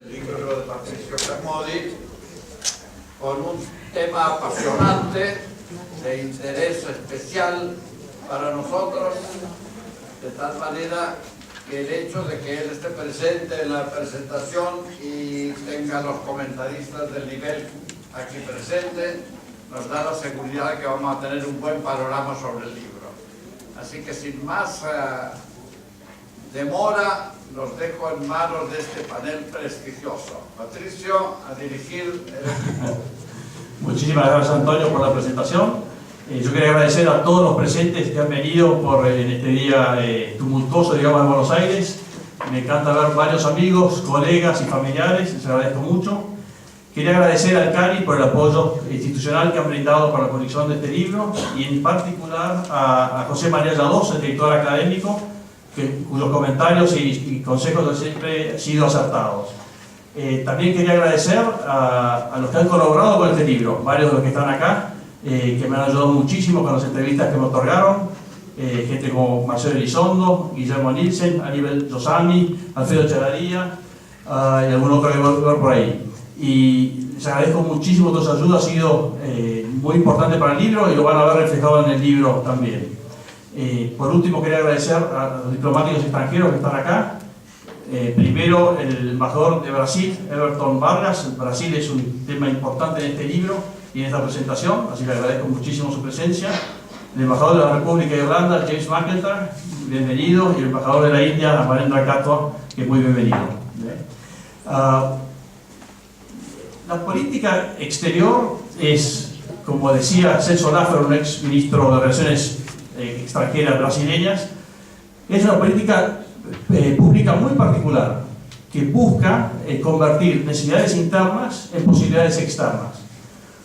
El libro de Patricio Camodi, con un tema apasionante, de interés especial para nosotros, de tal manera que el hecho de que él esté presente en la presentación y tenga los comentaristas del nivel aquí presentes, nos da la seguridad de que vamos a tener un buen panorama sobre el libro. Así que sin más demora, los dejo en manos de este panel prestigioso. Patricio, a dirigir el equipo. Muchísimas gracias, Antonio, por la presentación. Yo quería agradecer a todos los presentes que han venido en este día tumultuoso, digamos, de Buenos Aires. Me encanta ver varios amigos, colegas y familiares, les agradezco mucho. Quería agradecer al CARI por el apoyo institucional que han brindado para la colección de este libro y en particular a José María Lladós, el director académico, cuyos comentarios y consejos siempre han sido acertados. También quería agradecer a los que han colaborado con este libro, varios de los que están acá, que me han ayudado muchísimo con las entrevistas que me otorgaron, gente como Marcelo Elizondo, Guillermo Nielsen, Aníbal Yosami, Alfredo Echeverría y algún otro que voy a ver por ahí. Y les agradezco muchísimo toda su ayuda, ha sido muy importante para el libro y lo van a ver reflejado en el libro también. Por último, quería agradecer a los diplomáticos extranjeros que están acá. Primero, el embajador de Brasil, Everton Vargas. Brasil es un tema importante en este libro y en esta presentación, así que le agradezco muchísimo su presencia. El embajador de la República de Irlanda, James McIntyre, bienvenido. Y el embajador de la India, Amarendra Katwa, que es muy bienvenido. La política exterior es, como decía Celso Laffer, un ex ministro de Relaciones extranjeras brasileñas, es una política pública muy particular que busca convertir necesidades internas en posibilidades externas.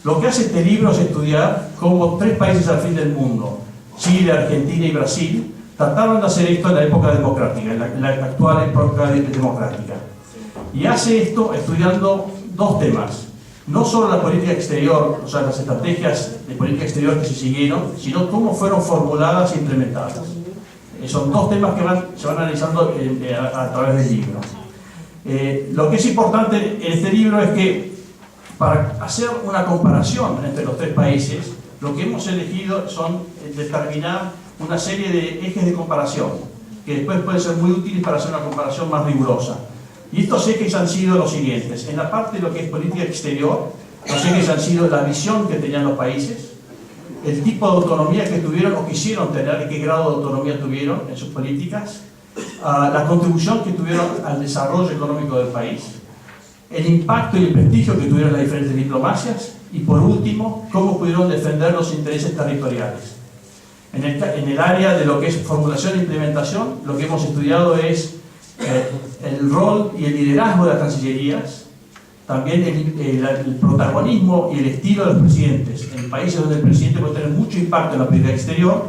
Lo que hace este libro es estudiar cómo 3 países al fin del mundo, Chile, Argentina y Brasil, trataron de hacer esto en la época democrática, en la actual época democrática. Y hace esto estudiando 2 temas. No solo la política exterior, o sea, las estrategias de política exterior que se siguieron, sino cómo fueron formuladas e implementadas. Son 2 temas que se van analizando a través del libro. Lo que es importante en este libro es que para hacer una comparación entre los 3 países, lo que hemos elegido son determinar una serie de ejes de comparación, que después pueden ser muy útiles para hacer una comparación más rigurosa. Y estos ejes han sido los siguientes. En la parte de lo que es política exterior, los ejes han sido la visión que tenían los países, el tipo de autonomía que tuvieron o quisieron tener y qué grado de autonomía tuvieron en sus políticas, la contribución que tuvieron al desarrollo económico del país, el impacto y el prestigio que tuvieron las diferentes diplomacias y, por último, cómo pudieron defender los intereses territoriales. En el área de lo que es formulación e implementación, lo que hemos estudiado es el rol y el liderazgo de las cancillerías, también el protagonismo y el estilo de los presidentes en países donde el presidente puede tener mucho impacto en la política exterior,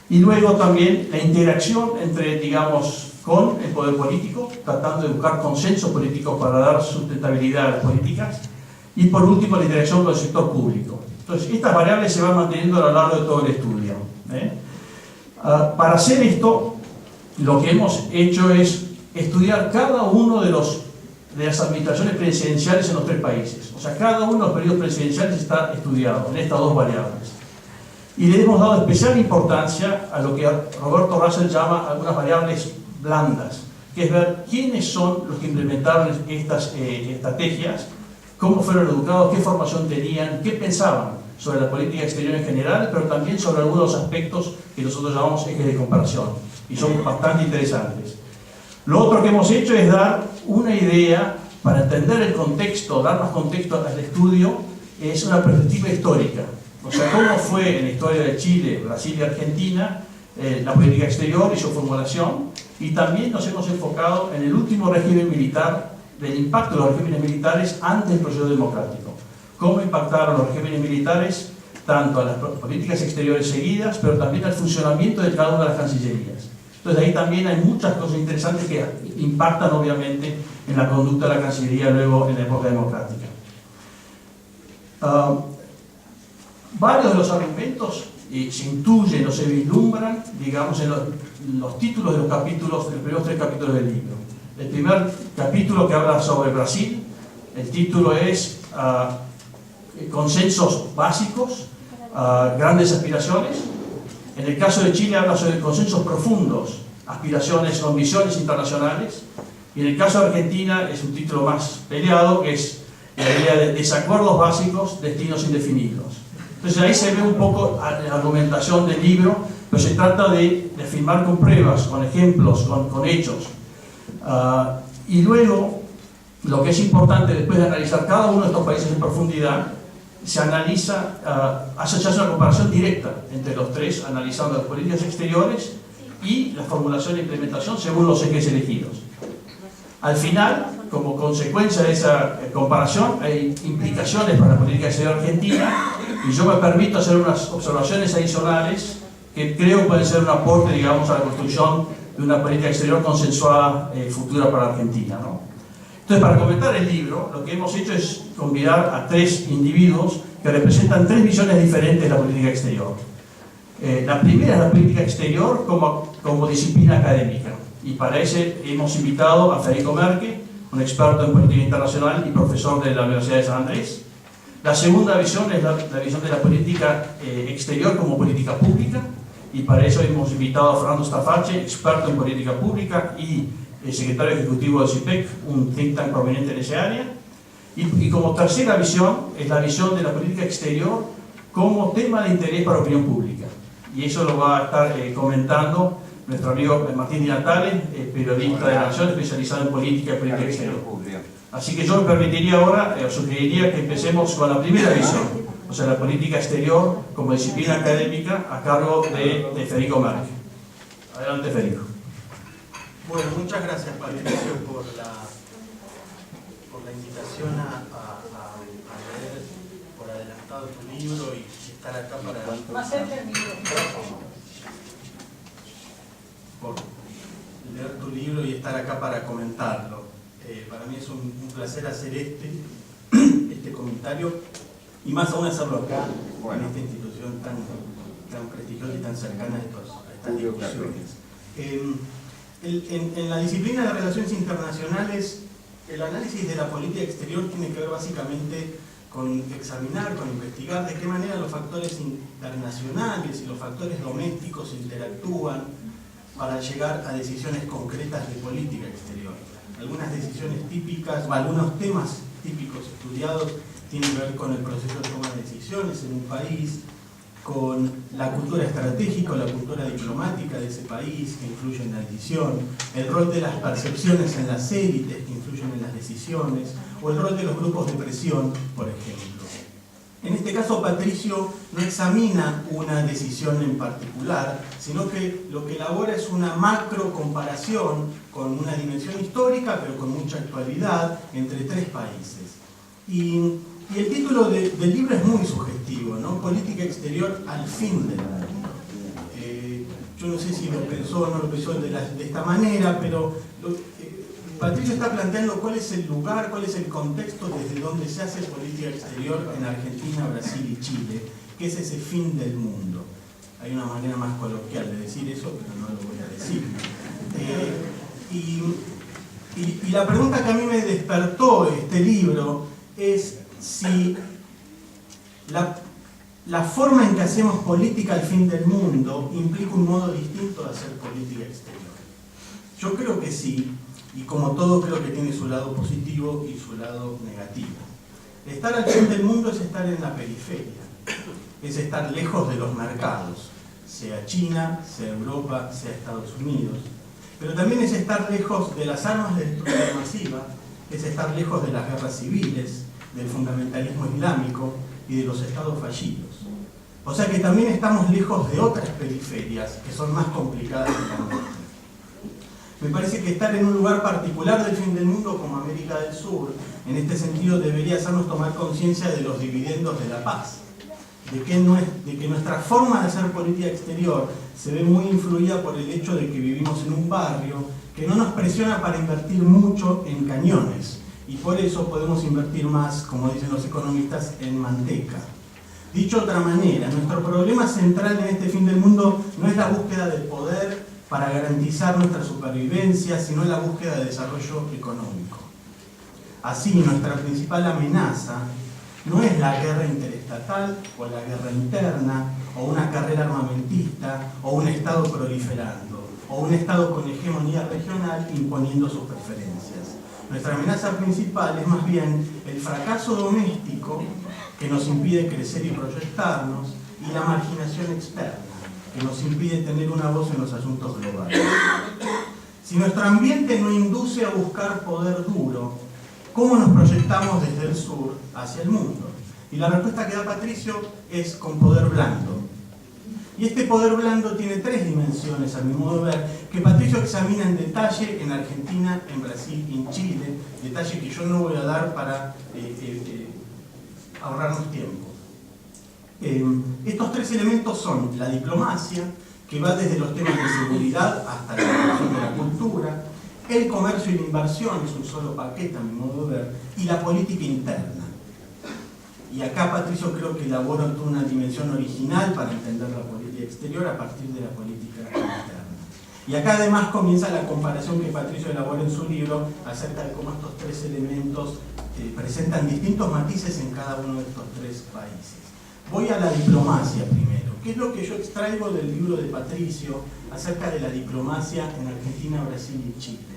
y luego también la interacción entre, digamos, con el poder político, tratando de buscar consensos políticos para dar sustentabilidad a las políticas, y por último la interacción con el sector público. Entonces, estas variables se van manteniendo a lo largo de todo el estudio. Para hacer esto, lo que hemos hecho es estudiar cada uno de las administraciones presidenciales en los 3 países. O sea, cada uno de los periodos presidenciales está estudiado en estas 2 variables. Y le hemos dado especial importancia a lo que Roberto Russell llama algunas variables blandas, que es ver quiénes son los que implementaron estas estrategias, cómo fueron educados, qué formación tenían, qué pensaban sobre la política exterior en general, pero también sobre algunos aspectos que nosotros llamamos ejes de comparación, y son bastante interesantes. Lo otro que hemos hecho es dar una idea, para entender el contexto, dar más contexto al estudio, es una perspectiva histórica. O sea, cómo fue en la historia de Chile, Brasil y Argentina la política exterior y su formulación, y también nos hemos enfocado en el último régimen militar, del impacto de los regímenes militares antes del proceso democrático. Cómo impactaron los regímenes militares tanto a las políticas exteriores seguidas, pero también al funcionamiento de cada una de las cancillerías. Entonces ahí también hay muchas cosas interesantes que impactan obviamente en la conducta de la Cancillería luego en la época democrática. Varios de los argumentos se intuyen o se vislumbran, digamos, en los títulos de los capítulos, de los primeros 3 capítulos del libro. El primer capítulo que habla sobre Brasil, el título es Consensos básicos, grandes aspiraciones. En el caso de Chile habla sobre consensos profundos, aspiraciones o ambiciones internacionales. Y en el caso de Argentina es un título más peleado, que es la idea de desacuerdos básicos, destinos indefinidos. Entonces ahí se ve un poco la argumentación del libro, pero se trata de afirmar con pruebas, con ejemplos, con hechos. Y luego, lo que es importante después de analizar cada uno de estos países en profundidad, se analiza, hace una comparación directa entre los tres, analizando las políticas exteriores y la formulación e implementación según los ejes elegidos. Al final, como consecuencia de esa comparación, hay implicaciones para la política exterior argentina, y yo me permito hacer unas observaciones adicionales que creo pueden ser un aporte, digamos, a la construcción de una política exterior consensuada futura para Argentina, ¿no? Entonces, para comentar el libro, lo que hemos hecho es convidar a tres individuos que representan tres visiones diferentes de la política exterior. La primera es la política exterior como disciplina académica, y para ese hemos invitado a Federico Merke, un experto en política internacional y profesor de la Universidad de San Andrés. La segunda visión es la visión de la política exterior como política pública, y para eso hemos invitado a Fernando Stafache, experto en política pública y el secretario ejecutivo del CIPEC, un think tank proveniente de esa área. Y como tercera visión es la visión de la política exterior como tema de interés para la opinión pública. Y eso lo va a estar comentando nuestro amigo Martín Di Natale, periodista de la Nación, especializado en política y política exterior. Así que yo me permitiría ahora, sugeriría que empecemos con la primera visión, o sea, la política exterior como disciplina académica a cargo de Federico Merke. Adelante, Federico. Bueno, muchas gracias, Patricio, por la invitación a leer por adelantado tu libro y estar acá para... por leer tu libro y estar acá para comentarlo. Para mí es un placer hacer este comentario, y más aún hacerlo acá, en esta institución tan prestigiosa y tan cercana a estas discusiones. En la disciplina de relaciones internacionales, el análisis de la política exterior tiene que ver básicamente con examinar, con investigar de qué manera los factores internacionales y los factores domésticos interactúan para llegar a decisiones concretas de política exterior. Algunas decisiones típicas, o algunos temas típicos estudiados tienen que ver con el proceso de toma de decisiones en un país, con la cultura estratégica o la cultura diplomática de ese país que influye en la decisión, el rol de las percepciones en las élites que influyen en las decisiones, o el rol de los grupos de presión, por ejemplo. En este caso, Patricio no examina una decisión en particular, sino que lo que elabora es una macro comparación con una dimensión histórica, pero con mucha actualidad, entre tres países. Y el título del libro es muy sugestivo, ¿no? Política exterior al fin del mundo. Yo no sé si lo pensó o no lo pensó de esta manera, pero Patricio está planteando cuál es el lugar, cuál es el contexto desde donde se hace política exterior en Argentina, Brasil y Chile, que es ese fin del mundo. Hay una manera más coloquial de decir eso, pero no lo voy a decir. Y la pregunta que a mí me despertó este libro es si la forma en que hacemos política al fin del mundo implica un modo distinto de hacer política exterior. Yo creo que sí, y como todo creo que tiene su lado positivo y su lado negativo. Estar al fin del mundo es estar en la periferia, es estar lejos de los mercados, sea China, sea Europa, sea Estados Unidos, pero también es estar lejos de las armas de destrucción masiva, es estar lejos de las guerras civiles, del fundamentalismo islámico y de los estados fallidos. O sea que también estamos lejos de otras periferias que son más complicadas que la nuestra. Me parece que estar en un lugar particular del fin del mundo como América del Sur, en este sentido debería hacernos tomar conciencia de los dividendos de la paz, de que nuestra forma de hacer política exterior se ve muy influida por el hecho de que vivimos en un barrio que no nos presiona para invertir mucho en cañones, y por eso podemos invertir más, como dicen los economistas, en manteca. Dicho de otra manera, nuestro problema central en este fin del mundo no es la búsqueda del poder para garantizar nuestra supervivencia, sino la búsqueda de desarrollo económico. Así, nuestra principal amenaza no es la guerra interestatal o la guerra interna, o una carrera armamentista, o un Estado proliferando, o un Estado con hegemonía regional imponiendo sus preferencias. Nuestra amenaza principal es más bien el fracaso doméstico que nos impide crecer y proyectarnos, y la marginación externa, que nos impide tener una voz en los asuntos globales. Si nuestro ambiente no induce a buscar poder duro, ¿cómo nos proyectamos desde el sur hacia el mundo? Y la respuesta que da Patricio es con poder blando. Y este poder blando tiene tres dimensiones, a mi modo de ver, que Patricio examina en detalle en Argentina, en Brasil y en Chile, detalle que yo no voy a dar para ahorrarnos tiempo. Estos tres elementos son la diplomacia, que va desde los temas de seguridad hasta la relación de la cultura, el comercio y la inversión, es un solo paquete a mi modo de ver, y la política interna. Y acá Patricio creo que elabora toda una dimensión original para entender la política exterior a partir de la política interna. Y acá además comienza la comparación que Patricio elabora en su libro acerca de cómo estos tres elementos presentan distintos matices en cada uno de estos tres países. Voy a la diplomacia primero. ¿Qué es lo que yo extraigo del libro de Patricio acerca de la diplomacia en Argentina, Brasil y Chile?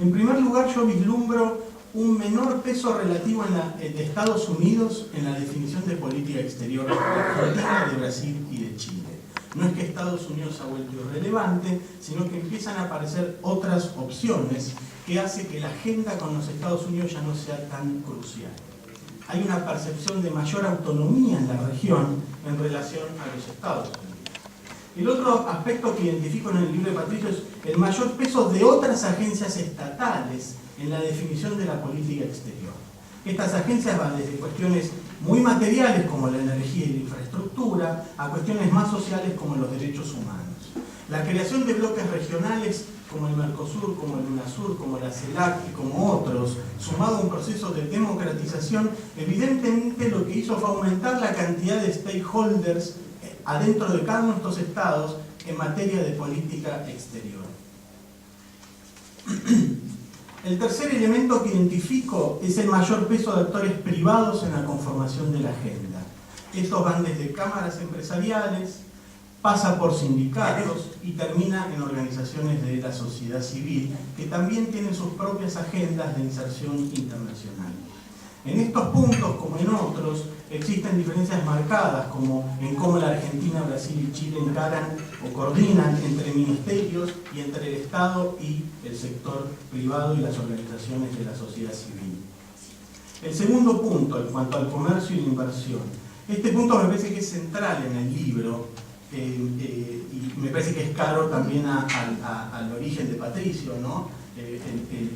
En primer lugar, yo vislumbro un menor peso relativo de Estados Unidos en la definición de política exterior de Argentina, de Brasil y de Chile. No es que Estados Unidos se ha vuelto irrelevante, sino que empiezan a aparecer otras opciones que hace que la agenda con los Estados Unidos ya no sea tan crucial. Hay una percepción de mayor autonomía en la región en relación a los Estados Unidos. El otro aspecto que identifico en el libro de Patricio es el mayor peso de otras agencias estatales en la definición de la política exterior. Estas agencias van desde cuestiones muy materiales como la energía y la infraestructura a cuestiones más sociales como los derechos humanos. La creación de bloques regionales como el Mercosur, como el UNASUR, como la CELAC y como otros, sumado a un proceso de democratización, evidentemente lo que hizo fue aumentar la cantidad de stakeholders adentro de cada uno de estos estados en materia de política exterior. El tercer elemento que identifico es el mayor peso de actores privados en la conformación de la agenda. Estos van desde cámaras empresariales, pasa por sindicatos y termina en organizaciones de la sociedad civil que también tienen sus propias agendas de inserción internacional. En estos puntos, como en otros, existen diferencias marcadas, como en cómo la Argentina, Brasil y Chile encaran o coordinan entre ministerios y entre el Estado y el sector privado y las organizaciones de la sociedad civil. El segundo punto, en cuanto al comercio y la inversión. Este punto me parece que es central en el libro, y me parece que es caro también al origen de Patricio, ¿no?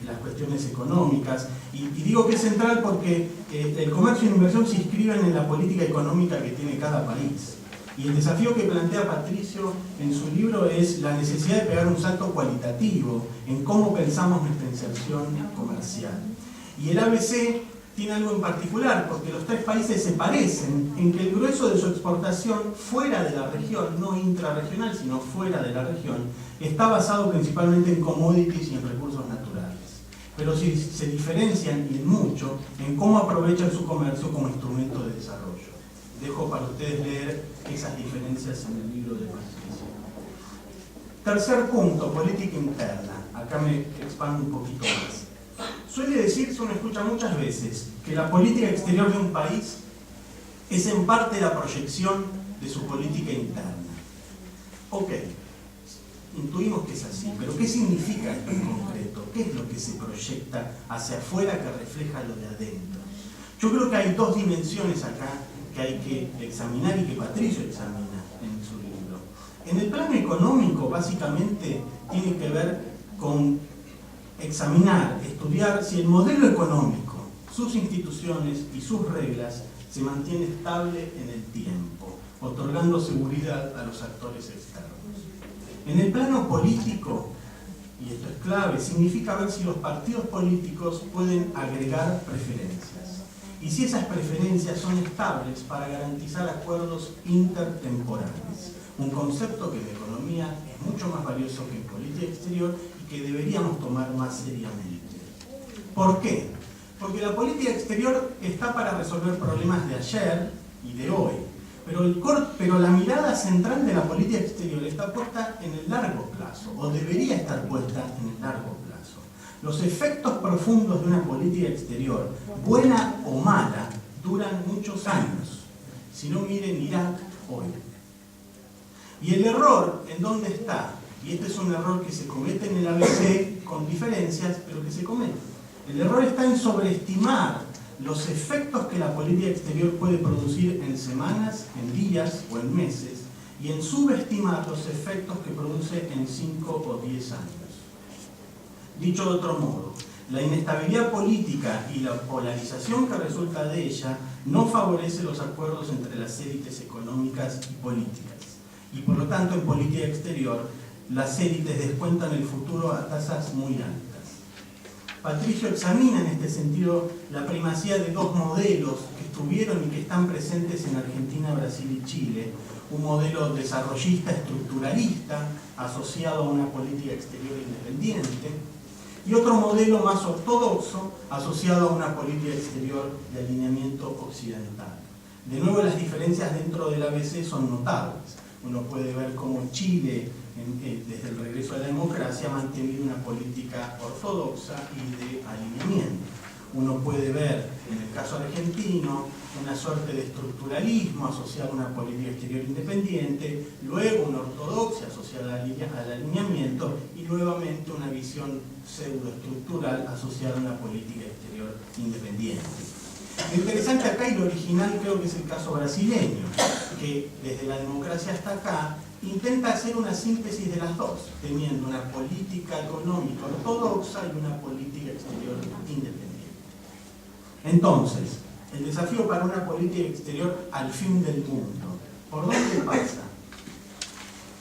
Las cuestiones económicas, y digo que es central porque el comercio y la inversión se inscriben en la política económica que tiene cada país, y el desafío que plantea Patricio en su libro es la necesidad de pegar un salto cualitativo en cómo pensamos nuestra inserción comercial. Y el ABC tiene algo en particular, porque los tres países se parecen en que el grueso de su exportación fuera de la región, no intrarregional, sino fuera de la región, está basado principalmente en commodities y en recursos naturales. Pero sí se diferencian y en mucho en cómo aprovechan su comercio como instrumento de desarrollo. Dejo para ustedes leer esas diferencias en el libro de Patricio. Tercer punto, política interna. Acá me expando un poquito más. Suele decirse, uno escucha muchas veces, que la política exterior de un país es en parte la proyección de su política interna. Ok, intuimos que es así, pero ¿qué significa esto en concreto? ¿Qué es lo que se proyecta hacia afuera que refleja lo de adentro? Yo creo que hay dos dimensiones acá que hay que examinar y que Patricio examina en su libro. En el plano económico, básicamente, tiene que ver con examinar, estudiar si el modelo económico, sus instituciones y sus reglas se mantiene estable en el tiempo, otorgando seguridad a los actores externos. En el plano político, y esto es clave, significa ver si los partidos políticos pueden agregar preferencias y si esas preferencias son estables para garantizar acuerdos intertemporales. Un un concepto que en economía es mucho más valioso que en política exterior y que deberíamos tomar más seriamente. ¿Por qué? Porque la política exterior está para resolver problemas de ayer y de hoy, pero la mirada central de la política exterior está puesta en el largo plazo, o debería estar puesta en el largo plazo. Los efectos profundos de una política exterior, buena o mala, duran muchos años. Si no, miren Irak hoy. Y el error, ¿en dónde está? Y este es un error que se comete en el ABC con diferencias, pero que se comete. El error está en sobreestimar los efectos que la política exterior puede producir en semanas, en días o en meses, y en subestimar los efectos que produce en 5 o 10 años. Dicho de otro modo, la inestabilidad política y la polarización que resulta de ella no favorece los acuerdos entre las élites económicas y políticas. Y por lo tanto, en política exterior, las élites descuentan el futuro a tasas muy altas. Patricio examina en este sentido la primacía de dos modelos que estuvieron y que están presentes en Argentina, Brasil y Chile. Un modelo desarrollista estructuralista asociado a una política exterior independiente y otro modelo más ortodoxo asociado a una política exterior de alineamiento occidental. De nuevo, las diferencias dentro del ABC son notables. Uno puede ver cómo Chile, desde el regreso a la democracia, ha mantenido una política ortodoxa y de alineamiento. Uno puede ver, en el caso argentino, una suerte de estructuralismo asociado a una política exterior independiente, luego una ortodoxia asociada al alineamiento y nuevamente una visión pseudoestructural asociada a una política exterior independiente. Lo interesante acá y lo original creo que es el caso brasileño, que desde la democracia hasta acá intenta hacer una síntesis de las dos, teniendo una política económica ortodoxa y una política exterior independiente. Entonces, el desafío para una política exterior al fin del mundo, ¿por dónde pasa?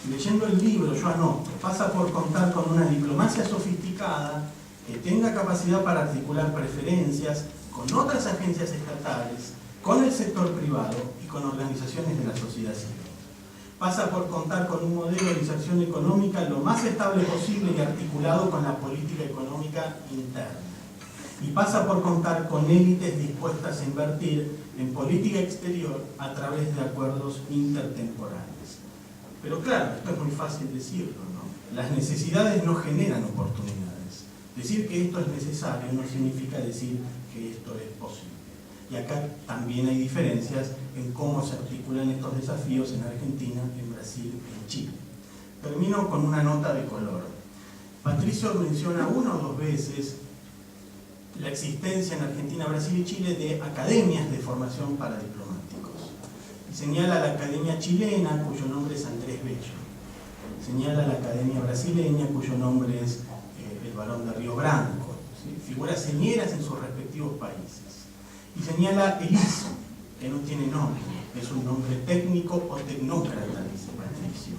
Leyendo el libro yo anoto, pasa por contar con una diplomacia sofisticada que tenga capacidad para articular preferencias con otras agencias estatales, con el sector privado y con organizaciones de la sociedad civil. Pasa por contar con un modelo de inserción económica lo más estable posible y articulado con la política económica interna. Y pasa por contar con élites dispuestas a invertir en política exterior a través de acuerdos intertemporales. Pero claro, esto es muy fácil decirlo, ¿no? Las necesidades no generan oportunidades. Decir que esto es necesario no significa decir que esto es posible. Y acá también hay diferencias en cómo se articulan estos desafíos en Argentina, en Brasil y en Chile. Termino con una nota de color. Patricio menciona una o dos veces la existencia en Argentina, Brasil y Chile de academias de formación para diplomáticos. Y señala la academia chilena, cuyo nombre es Andrés Bello. Señala la academia brasileña, cuyo nombre es el Barón de Río Branco. ¿Sí? Figuras señeras en sus respectivos países. Y señala el ISO, que no tiene nombre, es un nombre técnico o tecnócrata, dice Patricio.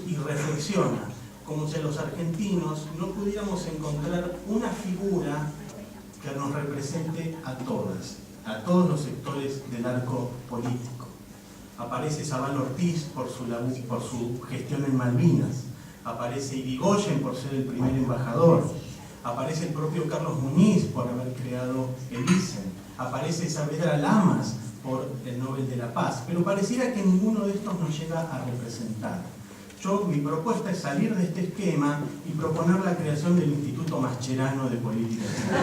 Y reflexiona, como si los argentinos no pudiéramos encontrar una figura que nos represente a todos los sectores del arco político. Aparece Zabal Ortiz por su gestión en Malvinas, aparece Irigoyen por ser el primer embajador, aparece el propio Carlos Muñiz por haber creado el ISEN, aparece Saavedra Lamas por el Nobel de la Paz, pero pareciera que ninguno de estos nos llega a representar. Mi propuesta es salir de este esquema y proponer la creación del Instituto Mascherano de Política Exterior.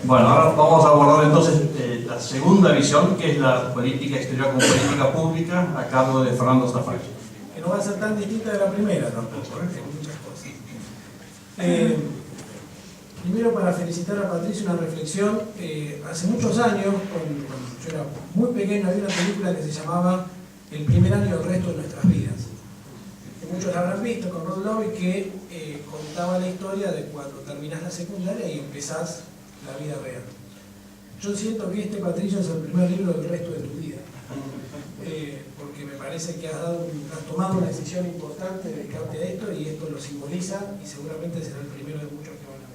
Bueno, ahora vamos a abordar entonces la segunda visión, que es la política exterior como política pública, a cargo de Fernando Staffardi. Que no va a ser tan distinta de la primera tampoco, hay muchas cosas. Primero, para felicitar a Patricio, una reflexión. Hace muchos años, cuando yo era muy pequeño, había una película que se llamaba El primer año del resto de nuestras vidas. Que muchos la habrán visto, con Rod Lowe, que contaba la historia de cuando terminás la secundaria y empezás la vida real. Yo siento que Patricio, es el primer libro del resto de tu vida. Porque me parece que has tomado una decisión importante de dedicarte a esto y esto lo simboliza y seguramente será el primero de muchos que van a ver.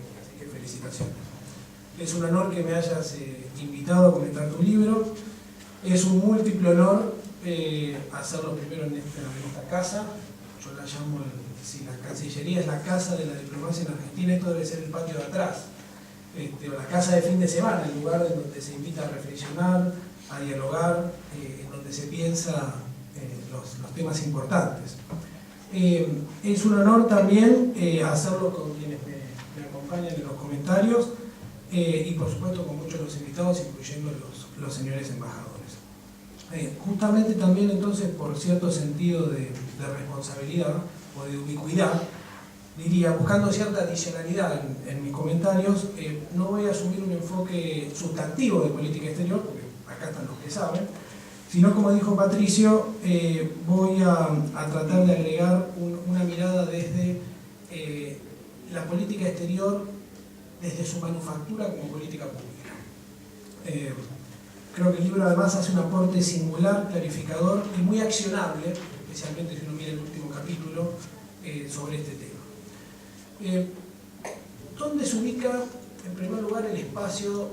Es un honor que me hayas invitado a comentar tu libro. Es un múltiple honor hacerlo primero en esta casa. Yo la llamo, si la Cancillería es la casa de la diplomacia en Argentina, esto debe ser el patio de atrás. O la casa de fin de semana, el lugar en donde se invita a reflexionar, a dialogar, en donde se piensa los temas importantes. Es un honor también hacerlo con quienes me acompañan en los comentarios y por supuesto con muchos de los invitados, incluyendo los señores embajadores. Justamente también entonces por cierto sentido de responsabilidad o de ubicuidad, diría, buscando cierta adicionalidad en mis comentarios, no voy a asumir un enfoque sustantivo de política exterior, porque acá están los que saben, sino como dijo Patricio, voy a tratar de agregar una mirada desde la política exterior, desde su manufactura como política pública. Creo que el libro además hace un aporte singular, clarificador y muy accionable, especialmente si uno mira el último capítulo, sobre este tema. ¿Dónde se ubica, en primer lugar, el espacio,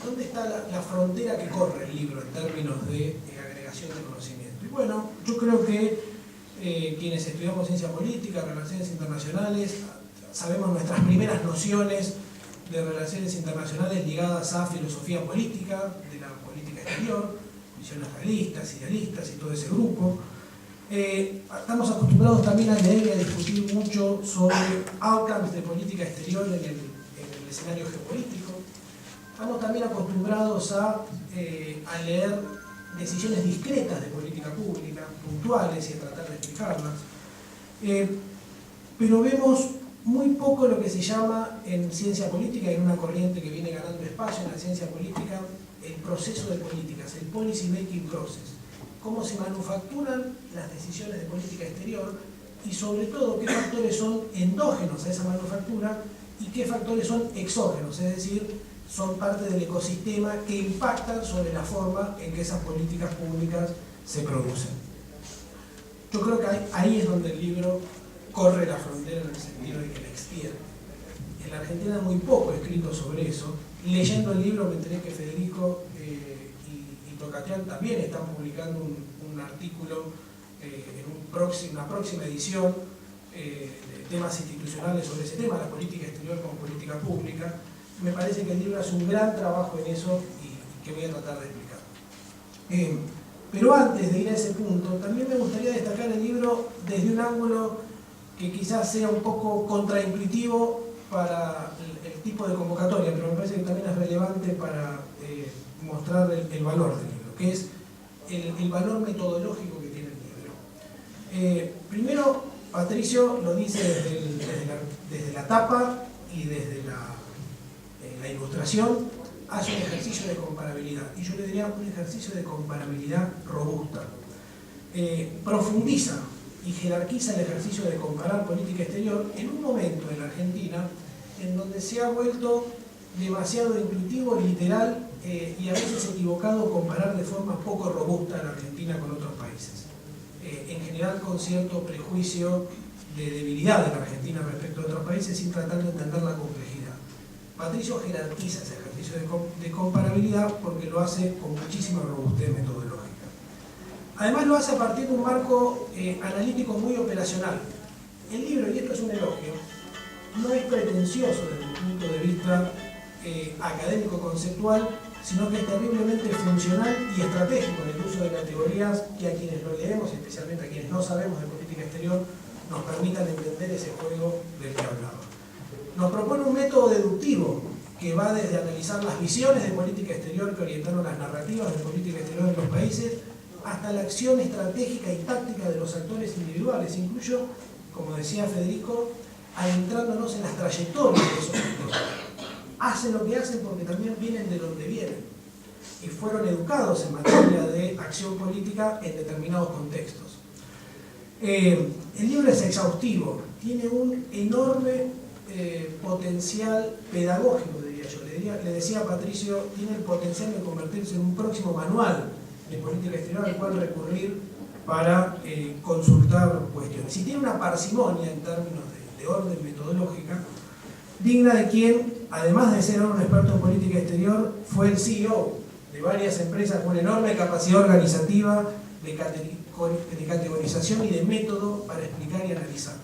dónde está la frontera que corre el libro en términos de agregación de conocimiento? Y bueno, yo creo que quienes estudiamos ciencia política, relaciones internacionales, sabemos nuestras primeras nociones de relaciones internacionales ligadas a filosofía política, de la política exterior, visiones realistas, idealistas y todo ese grupo. Estamos acostumbrados también a leer y a discutir mucho sobre outcomes de política exterior en el escenario geopolítico. Estamos también acostumbrados a leer decisiones discretas de política pública, puntuales, y a tratar de explicarlas. Pero vemos muy poco lo que se llama en ciencia política, y en una corriente que viene ganando espacio en la ciencia política, el proceso de políticas, el policy making process. Cómo se manufacturan las decisiones de política exterior y sobre todo qué factores son endógenos a esa manufactura y qué factores son exógenos, es decir, son parte del ecosistema que impactan sobre la forma en que esas políticas públicas se producen. Yo creo que ahí es donde el libro corre la frontera en el sentido de que la extiende. En la Argentina hay muy poco escrito sobre eso. Leyendo el libro me enteré que Federico y Tocatián también están publicando un artículo en una próxima edición de temas institucionales sobre ese tema, la política exterior como política pública. Me parece que el libro hace un gran trabajo en eso y que voy a tratar de explicar. Pero antes de ir a ese punto, también me gustaría destacar el libro desde un ángulo que quizás sea un poco contraintuitivo para el tipo de convocatoria, pero me parece que también es relevante para mostrar el valor del libro, que es el valor metodológico que tiene el libro. Primero, Patricio lo dice desde la tapa y desde la ilustración, hace un ejercicio de comparabilidad, y yo le diría un ejercicio de comparabilidad robusta. Profundiza y jerarquiza el ejercicio de comparar política exterior en un momento en la Argentina en donde se ha vuelto demasiado intuitivo, literal y a veces equivocado comparar de forma poco robusta a la Argentina con otros países. En general con cierto prejuicio de debilidad de la Argentina respecto a otros países sin tratar de entender la complejidad. Patricio jerarquiza ese ejercicio de comparabilidad porque lo hace con muchísima robustez metodológica. Además lo hace a partir de un marco analítico muy operacional. El libro, y esto es un elogio, no es pretencioso desde el punto de vista académico-conceptual, sino que es terriblemente funcional y estratégico en el uso de categorías que a quienes lo leemos, especialmente a quienes no sabemos de política exterior, nos permitan entender ese juego del que hablaba. Nos propone un método deductivo que va desde analizar las visiones de política exterior que orientaron las narrativas de política exterior en los países, hasta la acción estratégica y táctica de los actores individuales, incluso, como decía Federico, adentrándonos en las trayectorias de esos actores. Hacen lo que hacen porque también vienen de donde vienen y fueron educados en materia de acción política en determinados contextos. El libro es exhaustivo, tiene un enorme potencial pedagógico, diría yo. Le decía a Patricio, tiene el potencial de convertirse en un próximo manual de política exterior al cual recurrir para consultar cuestiones. Si tiene una parsimonia en términos de orden metodológica, digna de quien además de ser un experto en política exterior, fue el CEO de varias empresas con enorme capacidad organizativa, de categorización y de método para explicar y analizar.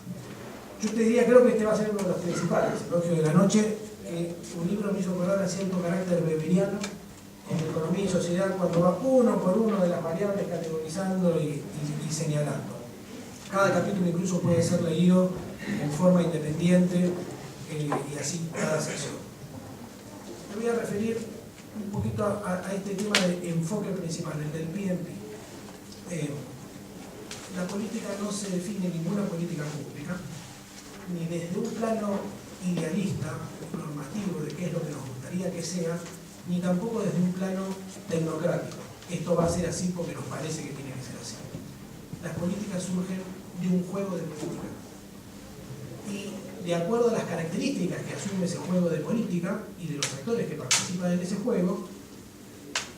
Yo te diría, creo que este va a ser uno de los principales, Elogio de la Noche, que un libro me hizo acordar a cierto carácter weberiano en Economía y Sociedad, cuando va uno por uno de las variables categorizando y señalando. Cada capítulo incluso puede ser leído en forma independiente y así cada sección. Me voy a referir un poquito a este tema de enfoque principal, el del PNP. La política no se define ninguna política pública, ni desde un plano idealista, normativo, de qué es lo que nos gustaría que sea, ni tampoco desde un plano tecnocrático. Esto va a ser así porque nos parece que tiene que ser así. Las políticas surgen de un juego de política. Y de acuerdo a las características que asume ese juego de política y de los actores que participan en ese juego,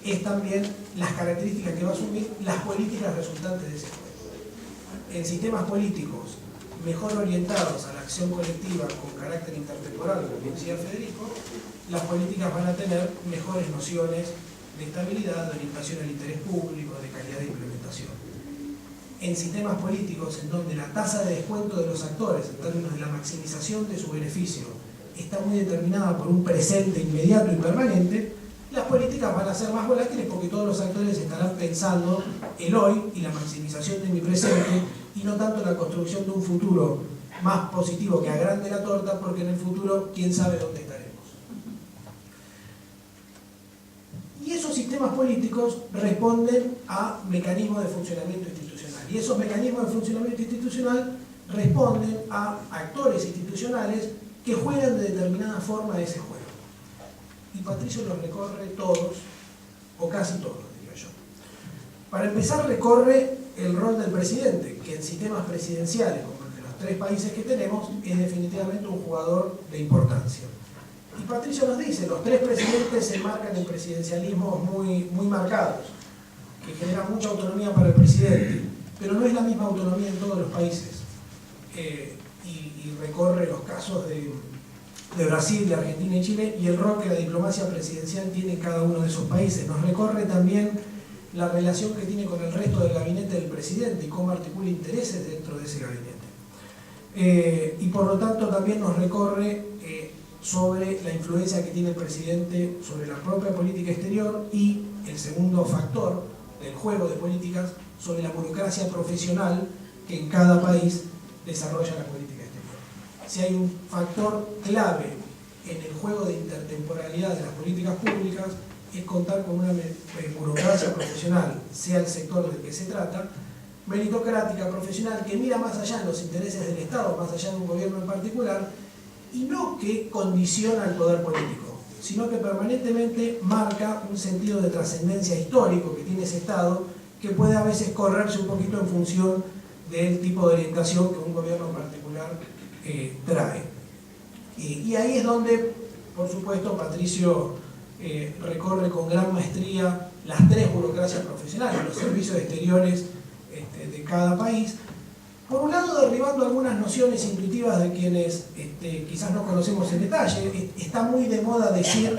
es también las características que va a asumir las políticas resultantes de ese juego. En sistemas políticos mejor orientados a la acción colectiva con carácter intertemporal, como decía Federico, las políticas van a tener mejores nociones de estabilidad, de orientación al interés público, de calidad de implementación. En sistemas políticos en donde la tasa de descuento de los actores en términos de la maximización de su beneficio está muy determinada por un presente inmediato y permanente, las políticas van a ser más volátiles porque todos los actores estarán pensando el hoy y la maximización de mi presente y no tanto la construcción de un futuro más positivo que agrande la torta, porque en el futuro quién sabe dónde estaremos. Y esos sistemas políticos responden a mecanismos de funcionamiento institucional. Y esos mecanismos de funcionamiento institucional responden a actores institucionales que juegan de determinada forma ese juego. Y Patricio los recorre todos, o casi todos, diría yo. Para empezar, recorre el rol del presidente, que en sistemas presidenciales, como el de los 3 países que tenemos, es definitivamente un jugador de importancia. Y Patricio nos dice, los 3 presidentes se enmarcan en presidencialismos muy marcados, que generan mucha autonomía para el presidente, pero no es la misma autonomía en todos los países. Y recorre los casos de Brasil, de Argentina y Chile, y el rol que la diplomacia presidencial tiene en cada uno de esos países. Nos recorre también la relación que tiene con el resto del gabinete del presidente y cómo articula intereses dentro de ese gabinete. Y por lo tanto también nos recorre sobre la influencia que tiene el presidente sobre la propia política exterior y el segundo factor del juego de políticas sobre la burocracia profesional que en cada país desarrolla la política exterior. Si hay un factor clave en el juego de intertemporalidad de las políticas públicas, es contar con una burocracia profesional, sea el sector del que se trata, meritocrática, profesional, que mira más allá de los intereses del Estado, más allá de un gobierno en particular, y no que condiciona el poder político, sino que permanentemente marca un sentido de trascendencia histórico que tiene ese Estado, que puede a veces correrse un poquito en función del tipo de orientación que un gobierno en particular trae. Y ahí es donde, por supuesto, Patricio recorre con gran maestría las 3 burocracias profesionales, los servicios exteriores de cada país. Por un lado, derribando algunas nociones intuitivas de quienes quizás no conocemos en detalle. Está muy de moda decir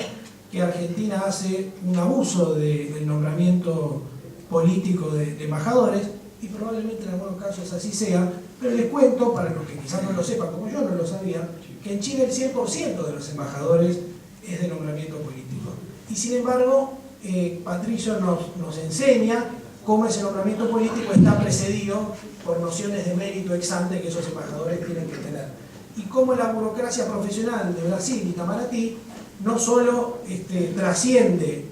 que Argentina hace un abuso del nombramiento político de embajadores, y probablemente en algunos casos así sea, pero les cuento, para los que quizás no lo sepan, como yo no lo sabía, que en Chile el 100% de los embajadores es de nombramiento político. Y sin embargo, Patricio nos enseña cómo ese nombramiento político está precedido por nociones de mérito ex ante que esos embajadores tienen que tener. Y cómo la burocracia profesional de Brasil y Itamaraty no solo trasciende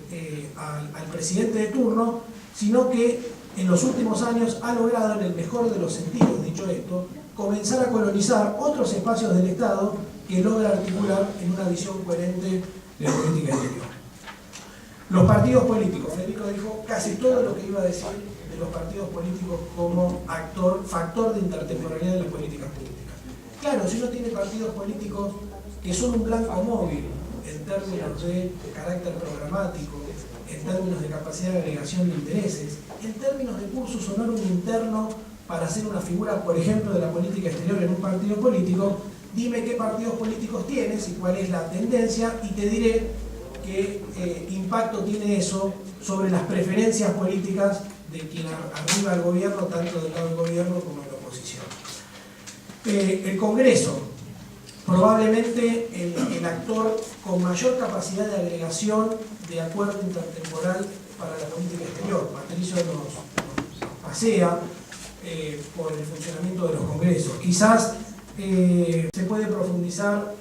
al presidente de turno, sino que en los últimos años ha logrado, en el mejor de los sentidos, dicho esto, comenzar a colonizar otros espacios del Estado que logra articular en una visión coherente de política exterior. Los partidos políticos, Federico dijo casi todo lo que iba a decir de los partidos políticos como factor de intertemporalidad de las políticas públicas. Claro, si uno tiene partidos políticos que son un blanco móvil en términos de carácter programático, en términos de capacidad de agregación de intereses, en términos de cursus honorum interno para hacer una figura, por ejemplo, de la política exterior en un partido político, dime qué partidos políticos tienes y cuál es la tendencia y te diré qué impacto tiene eso sobre las preferencias políticas de quien arriba al gobierno, tanto del lado del gobierno como de la oposición. El Congreso, probablemente el actor con mayor capacidad de agregación de acuerdo intertemporal para la política exterior. Patricio nos pasea por el funcionamiento de los congresos. Quizás se puede profundizar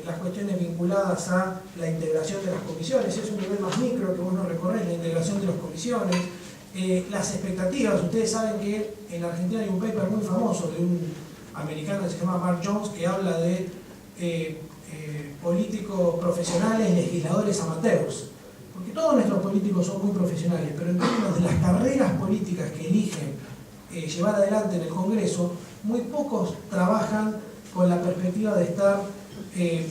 las cuestiones vinculadas a la integración de las comisiones, es un nivel más micro que vos no recorres, la integración de las comisiones, las expectativas. Ustedes saben que en Argentina hay un paper muy famoso de un americano que se llama Mark Jones, que habla de políticos profesionales y legisladores amateurs, porque todos nuestros políticos son muy profesionales, pero en términos de las carreras políticas que eligen llevar adelante en el Congreso, muy pocos trabajan con la perspectiva de estar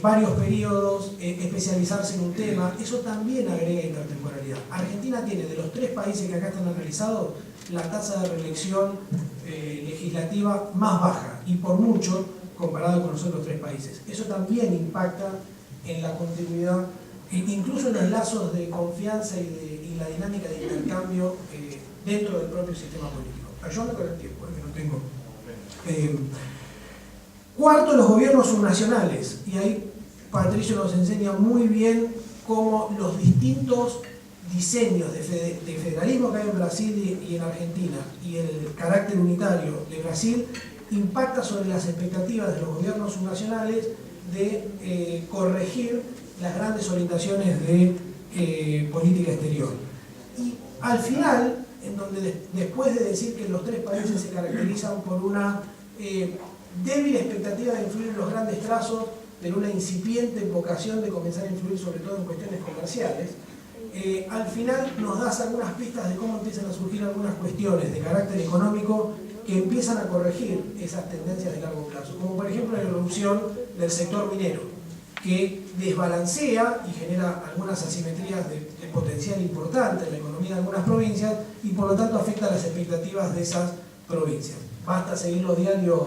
varios periodos, especializarse en un tema. Eso también agrega intertemporalidad. Argentina tiene, de los 3 países que acá están analizados, la tasa de reelección legislativa más baja, y por mucho comparado con los otros 3 países. Eso también impacta en la continuidad, incluso en los lazos de confianza y la dinámica de intercambio dentro del propio sistema político. Ayúdame con el tiempo, que no tengo. Cuarto, los gobiernos subnacionales. Y ahí Patricio nos enseña muy bien cómo los distintos diseños de federalismo que hay en Brasil y en Argentina, y el carácter unitario de Brasil, impacta sobre las expectativas de los gobiernos subnacionales de corregir las grandes orientaciones de política exterior. Y al final, en donde después de decir que los 3 países se caracterizan por una débil expectativa de influir en los grandes trazos, pero una incipiente vocación de comenzar a influir sobre todo en cuestiones comerciales, al final nos das algunas pistas de cómo empiezan a surgir algunas cuestiones de carácter económico que empiezan a corregir esas tendencias de largo plazo, como por ejemplo la irrupción del sector minero, que desbalancea y genera algunas asimetrías de potencial importante en la economía de algunas provincias y por lo tanto afecta las expectativas de esas provincias. Basta seguir los diarios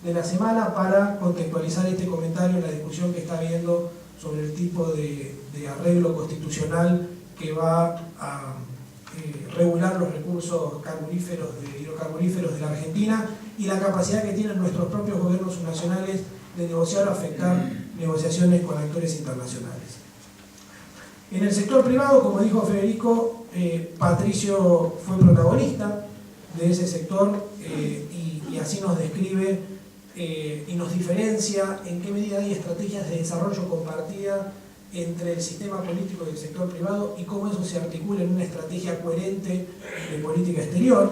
de la semana para contextualizar este comentario en la discusión que está habiendo sobre el tipo de arreglo constitucional que va a regular los recursos hidrocarburíferos de la Argentina y la capacidad que tienen nuestros propios gobiernos subnacionales de negociar o afectar negociaciones con actores internacionales. En el sector privado, como dijo Federico, Patricio fue protagonista de ese sector y así nos describe y nos diferencia en qué medida hay estrategias de desarrollo compartida entre el sistema político y el sector privado y cómo eso se articula en una estrategia coherente de política exterior.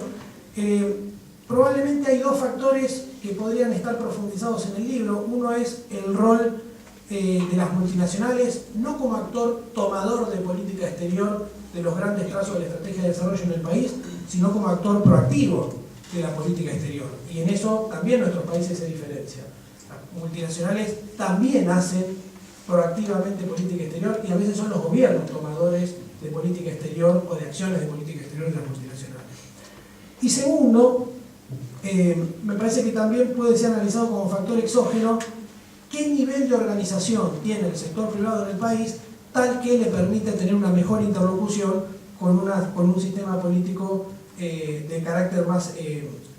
Probablemente hay 2 factores que podrían estar profundizados en el libro. Uno es el rol de las multinacionales, no como actor tomador de política exterior de los grandes trazos de la estrategia de desarrollo en el país, sino como actor proactivo de la política exterior. Y en eso también nuestros países se diferencian. Las multinacionales también hacen proactivamente política exterior y a veces son los gobiernos tomadores de política exterior o de acciones de política exterior de las multinacionales. Y segundo, me parece que también puede ser analizado como factor exógeno qué nivel de organización tiene el sector privado en el país tal que le permite tener una mejor interlocución con un sistema político de carácter más,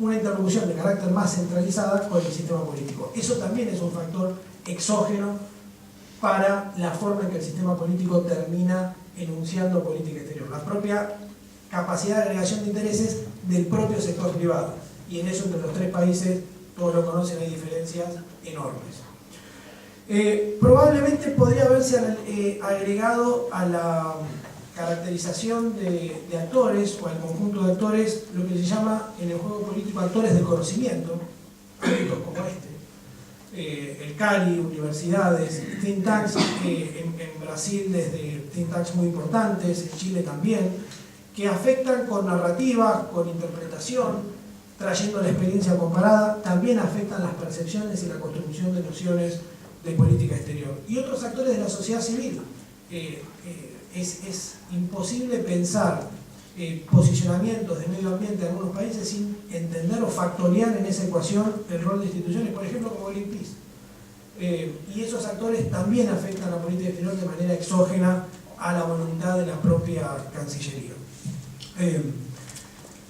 una interlocución de carácter más centralizada con el sistema político. Eso también es un factor exógeno para la forma en que el sistema político termina enunciando política exterior, la propia capacidad de agregación de intereses del propio sector privado. Y en eso entre los 3 países, todos lo conocen, hay diferencias enormes. Probablemente podría haberse agregado a la caracterización de actores o al conjunto de actores lo que se llama en el juego político actores del conocimiento, ámbitos como el CARI, universidades, think tanks, en Brasil desde think tanks muy importantes, en Chile también, que afectan con narrativa, con interpretación, trayendo la experiencia comparada, también afectan las percepciones y la construcción de nociones de política exterior. Y otros actores de la sociedad civil. Es imposible pensar posicionamientos de medio ambiente en algunos países sin entender o factoriar en esa ecuación el rol de instituciones, por ejemplo como Greenpeace. y esos actores también afectan a la política exterior de manera exógena a la voluntad de la propia Cancillería.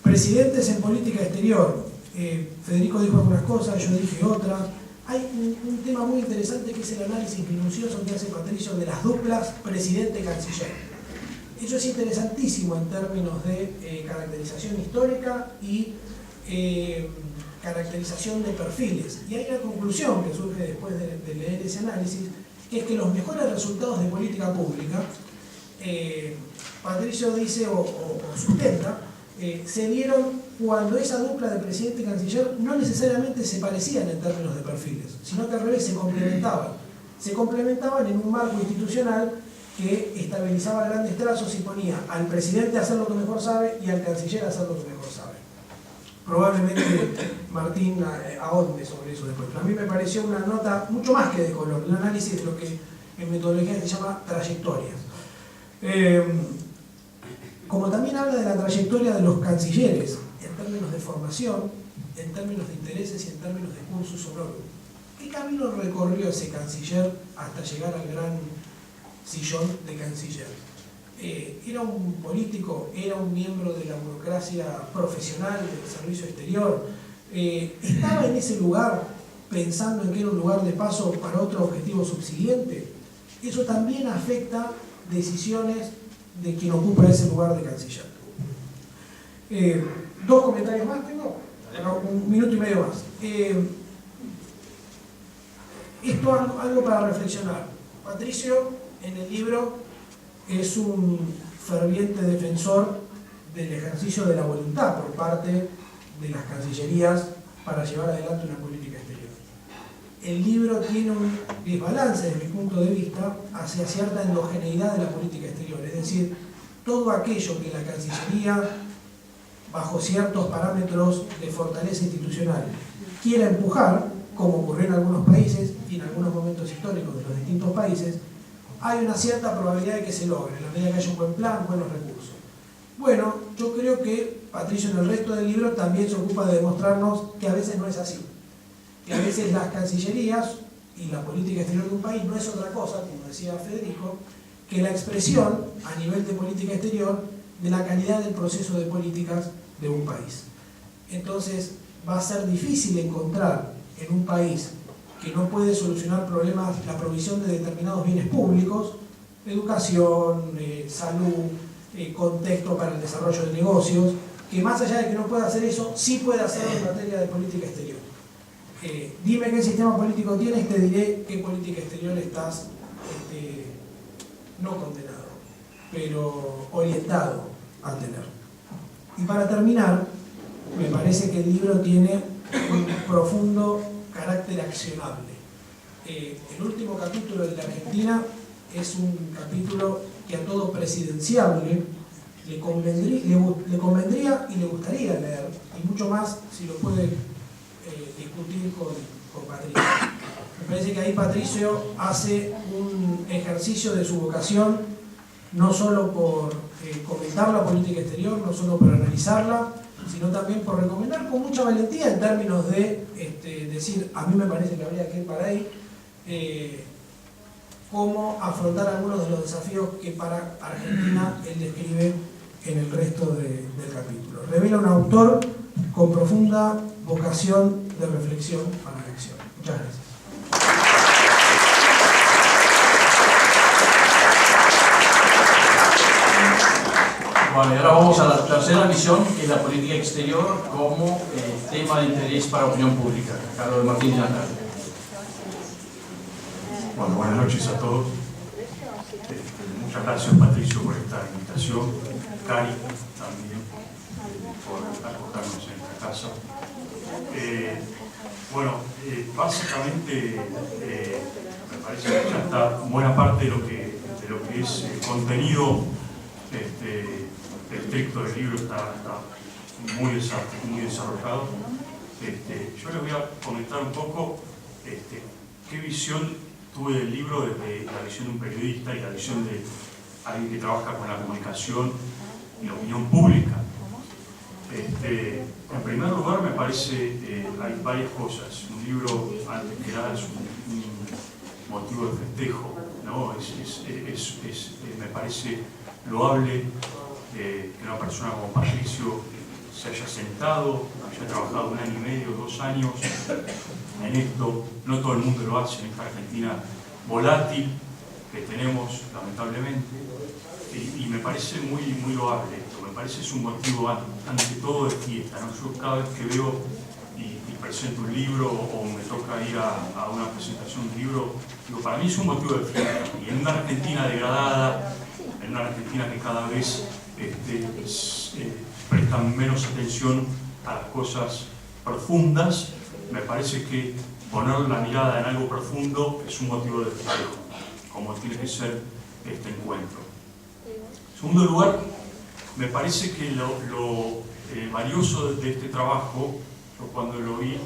Presidentes en política exterior. Federico dijo algunas cosas, yo dije otras. Hay un tema muy interesante que es el análisis minucioso que hace Patricio de las duplas presidente-canciller. Eso es interesantísimo en términos de caracterización histórica y caracterización de perfiles. Y hay una conclusión que surge después de leer ese análisis, que es que los mejores resultados de política pública, Patricio dice o sustenta, se dieron cuando esa dupla de presidente y canciller no necesariamente se parecían en términos de perfiles, sino que al revés se complementaban. Se complementaban en un marco institucional que estabilizaba grandes trazos y ponía al presidente a hacer lo que mejor sabe y al canciller a hacer lo que mejor sabe. Probablemente Martín ahonde sobre eso después, pero a mí me pareció una nota mucho más que de color, un análisis de lo que en metodología se llama trayectorias. Como también habla de la trayectoria de los cancilleres, en términos de formación, en términos de intereses y en términos de cursus honorum. ¿Qué camino recorrió ese canciller hasta llegar al gran sillón de canciller? ¿Era un político? ¿Era un miembro de la burocracia profesional del servicio exterior? ¿Estaba en ese lugar pensando en que era un lugar de paso para otro objetivo subsiguiente? Eso también afecta decisiones de quien ocupa ese lugar de canciller. Dos comentarios más tengo, un minuto y medio más. Esto algo para reflexionar. Patricio en el libro es un ferviente defensor del ejercicio de la voluntad por parte de las cancillerías para llevar adelante una política exterior. El libro tiene un desbalance desde mi punto de vista hacia cierta endogeneidad de la política exterior, es decir, todo aquello que la Cancillería, bajo ciertos parámetros de fortaleza institucional, quiera empujar, como ocurrió en algunos países y en algunos momentos históricos de los distintos países, hay una cierta probabilidad de que se logre, en la medida que haya un buen plan, buenos recursos. Bueno, yo creo que Patricio en el resto del libro también se ocupa de demostrarnos que a veces no es así. Que a veces las cancillerías y la política exterior de un país no es otra cosa, como decía Federico, que la expresión a nivel de política exterior de la calidad del proceso de políticas de un país. Entonces va a ser difícil encontrar en un país que no puede solucionar problemas, la provisión de determinados bienes públicos, educación, salud, contexto para el desarrollo de negocios, que más allá de que no pueda hacer eso, sí puede hacerlo en materia de política exterior. Dime qué sistema político tienes y te diré qué política exterior estás no condenado, pero orientado a tener. Y para terminar, me parece que el libro tiene un profundo carácter accionable. El último capítulo de la Argentina es un capítulo que a todo presidenciable le convendría y le gustaría leer, y mucho más si lo puede discutir con Patricio. Me parece que ahí Patricio hace un ejercicio de su vocación, no solo por comentar la política exterior, no solo por analizarla, sino también por recomendar con mucha valentía en términos de decir, a mí me parece que habría que ir para ahí, cómo afrontar algunos de los desafíos que para Argentina él describe en el resto del capítulo. Revela un autor con profunda vocación de reflexión para la acción. Muchas gracias. Bueno, y ahora vamos a la tercera visión, que es la política exterior como tema de interés para la opinión pública. Carlos Martín Natal. Bueno, buenas noches a todos. Muchas gracias, Patricio, por esta invitación. Cari, también, por acogernos en esta casa. Básicamente, me parece que ya está buena parte de lo que es el contenido estricto del libro está muy desarrollado. Yo les voy a comentar un poco qué visión tuve del libro desde la visión de un periodista y la visión de alguien que trabaja con la comunicación y la opinión pública. En primer lugar, me parece hay varias cosas. Un libro, antes que nada, es motivo de festejo, ¿no? Me parece loable que una persona como Patricio se haya sentado, haya trabajado 1 año y medio, 2 años en esto. No todo el mundo lo hace en esta Argentina volátil que tenemos, lamentablemente, y me parece muy loable esto. Me parece es un motivo ante todo de fiesta, ¿no? Yo cada vez que veo y presento un libro o me toca ir a una presentación de un libro, digo, para mí es un motivo de fiesta. Y en una Argentina degradada, en una Argentina que cada vez prestan menos atención a las cosas profundas, me parece que poner la mirada en algo profundo es un motivo de festejo, como tiene que ser este encuentro. En segundo lugar, me parece que lo valioso de este trabajo, yo cuando lo vi,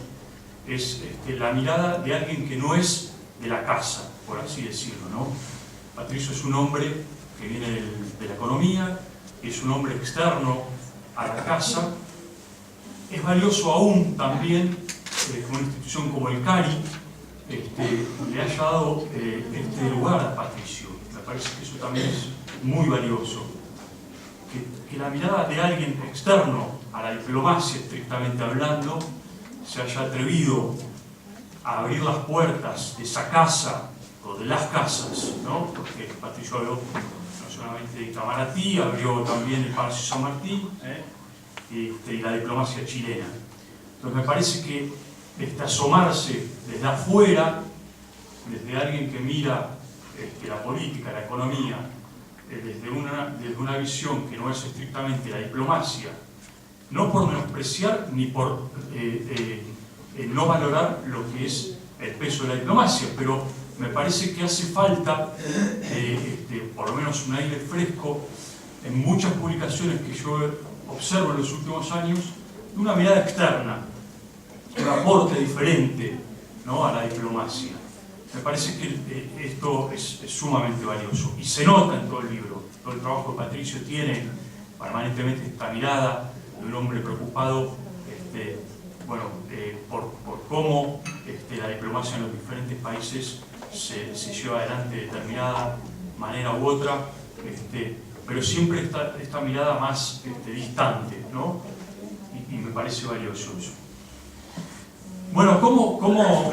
es la mirada de alguien que no es de la casa, por así decirlo, ¿no? Patricio es un hombre que viene de la economía, es un hombre externo a la casa. Es valioso aún también que una institución como el CARI le haya dado este lugar a Patricio. Me parece que eso también es muy valioso. Que la mirada de alguien externo a la diplomacia, estrictamente hablando, se haya atrevido a abrir las puertas de esa casa o de las casas, ¿no? Porque Patricio habló no solamente de Itamaraty, abrió también el Palacio San Martín y la diplomacia chilena. Entonces me parece que asomarse desde afuera, desde alguien que mira la política, la economía, desde una visión que no es estrictamente la diplomacia, no por menospreciar ni por no valorar lo que es el peso de la diplomacia, pero me parece que hace falta, por lo menos un aire fresco, en muchas publicaciones que yo observo en los últimos años, de una mirada externa, un aporte diferente, ¿no?, a la diplomacia. Me parece que esto es sumamente valioso y se nota en todo el libro. Todo el trabajo que Patricio tiene permanentemente esta mirada de un hombre preocupado por cómo la diplomacia en los diferentes países se lleva adelante de determinada manera u otra, pero siempre esta mirada más distante, ¿no? Y me parece valioso eso. Bueno, ¿cómo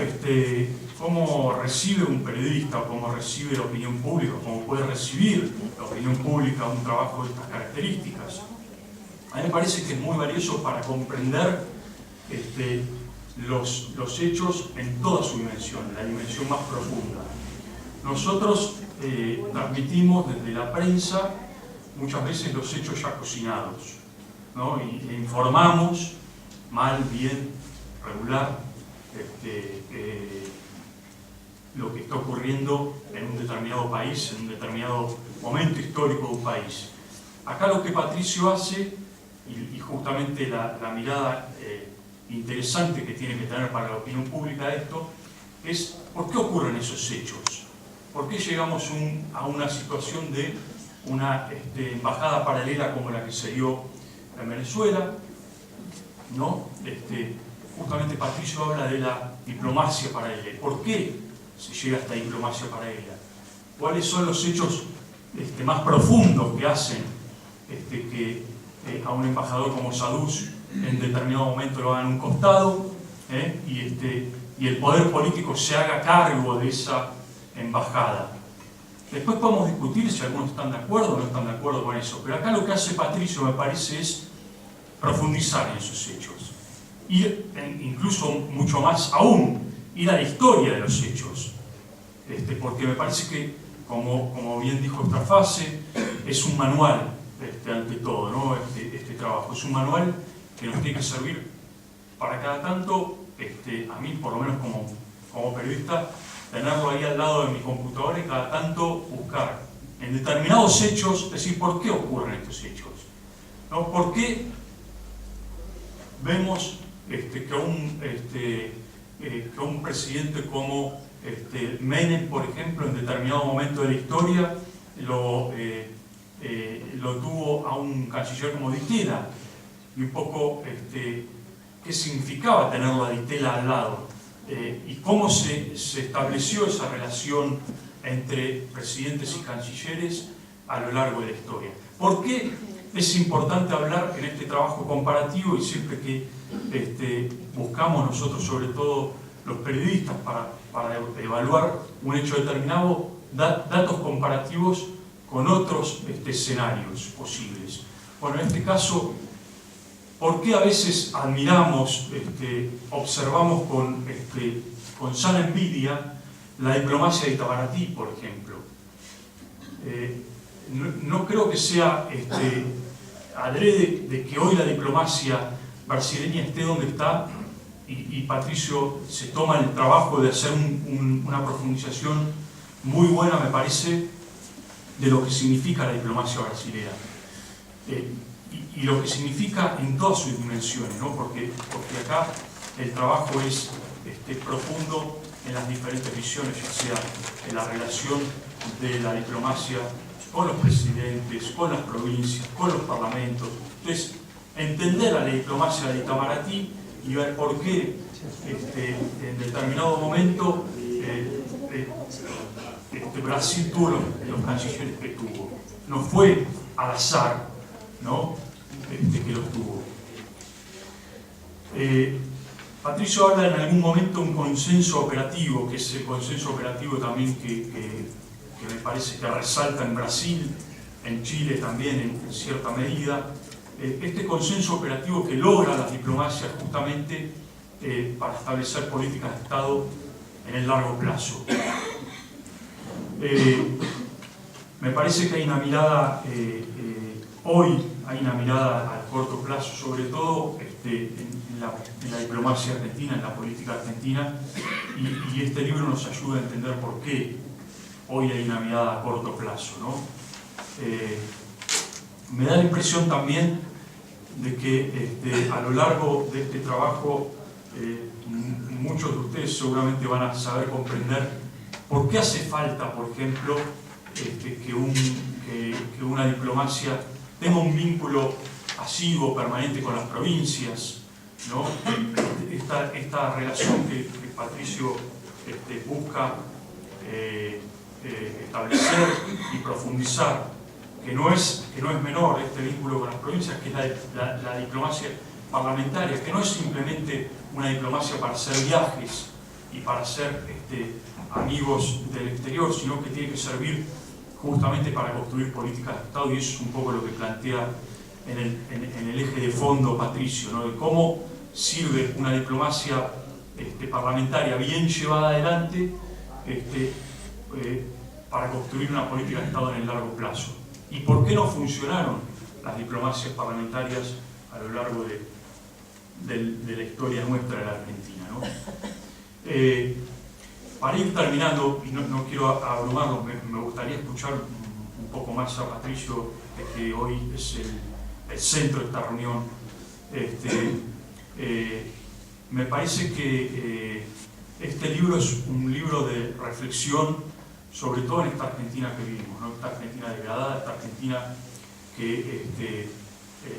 recibe un periodista o cómo recibe la opinión pública, cómo puede recibir la opinión pública un trabajo de estas características? A mí me parece que es muy valioso para comprender los hechos en toda su dimensión, la dimensión más profunda. Nosotros transmitimos desde la prensa muchas veces los hechos ya cocinados, ¿no? Y informamos mal, bien, regular, lo que está ocurriendo en un determinado país, en un determinado momento histórico de un país. Acá lo que Patricio hace, y justamente la mirada interesante que tiene que tener para la opinión pública esto, es ¿por qué ocurren esos hechos? ¿Por qué llegamos a una situación de una embajada paralela como la que se dio en Venezuela, ¿no? Justamente Patricio habla de la diplomacia paralela. ¿Por qué se llega a esta diplomacia paralela? ¿Cuáles son los hechos más profundos que hacen que a un embajador como Saduz en determinado momento lo hagan a un costado y el poder político se haga cargo de esa embajada? Después podemos discutir si algunos están de acuerdo o no están de acuerdo con eso, pero acá lo que hace Patricio, me parece, es profundizar en esos hechos. Ir incluso mucho más aún, ir a la historia de los hechos. Porque me parece que, como bien dijo esta fase, es un manual ante todo, ¿no? Este trabajo. Es un manual que nos tiene que servir para cada tanto, a mí por lo menos como periodista, tenerlo ahí al lado de mi computadora y cada tanto buscar en determinados hechos, decir por qué ocurren estos hechos, ¿no? ¿Por qué vemos que un presidente como Menem, por ejemplo, en determinado momento de la historia lo tuvo a un canciller como Di Tella, y un poco qué significaba tenerlo a Di Tella al lado, y cómo se estableció esa relación entre presidentes y cancilleres a lo largo de la historia. ¿Por qué es importante hablar en este trabajo comparativo y siempre que buscamos nosotros, sobre todo los periodistas, para evaluar un hecho determinado, datos comparativos con otros escenarios posibles? Bueno, en este caso, ¿por qué a veces admiramos, observamos con sana envidia la diplomacia de Itamaraty, por ejemplo? No creo que sea adrede de que hoy la diplomacia brasileña esté donde está y Patricio se toma el trabajo de hacer una profundización muy buena, me parece, de lo que significa la diplomacia brasileña. Y lo que significa en todas sus dimensiones, ¿no? Porque acá el trabajo es profundo en las diferentes visiones, ya sea en la relación de la diplomacia con los presidentes, con las provincias, con los parlamentos. Entonces, entender a la diplomacia de Itamaraty y ver por qué en determinado momento Brasil tuvo los cancilleres que tuvo. No fue al azar, ¿no? Que los tuvo. Patricio habla en algún momento de un consenso operativo, que es el consenso operativo también que me parece que resalta en Brasil, en Chile también en cierta medida. Este consenso operativo que logra las diplomacias justamente para establecer políticas de Estado en el largo plazo. Me parece que hay una mirada, hoy hay una mirada a corto plazo, sobre todo en la diplomacia argentina, en la política argentina, y este libro nos ayuda a entender por qué hoy hay una mirada a corto plazo, ¿no? Me da la impresión también de que a lo largo de este trabajo muchos de ustedes seguramente van a saber comprender por qué hace falta, por ejemplo, que una diplomacia tenga un vínculo asiduo, permanente con las provincias, ¿no? Esta relación que Patricio busca establecer y profundizar, que no es menor este vínculo con las provincias, que es la diplomacia parlamentaria, que no es simplemente una diplomacia para hacer viajes y para ser amigos del exterior, sino que tiene que servir justamente para construir políticas de Estado, y eso es un poco lo que plantea en el eje de fondo Patricio, ¿no? De cómo sirve una diplomacia parlamentaria bien llevada adelante para construir una política de Estado en el largo plazo. ¿Y por qué no funcionaron las diplomacias parlamentarias a lo largo de la historia nuestra de la Argentina, ¿no? Para ir terminando, y no quiero abrumarlos, me gustaría escuchar un poco más a Patricio, que hoy es el centro de esta reunión. Me parece que este libro es un libro de reflexión, sobre todo en esta Argentina que vivimos, ¿no? Esta Argentina degradada, esta Argentina que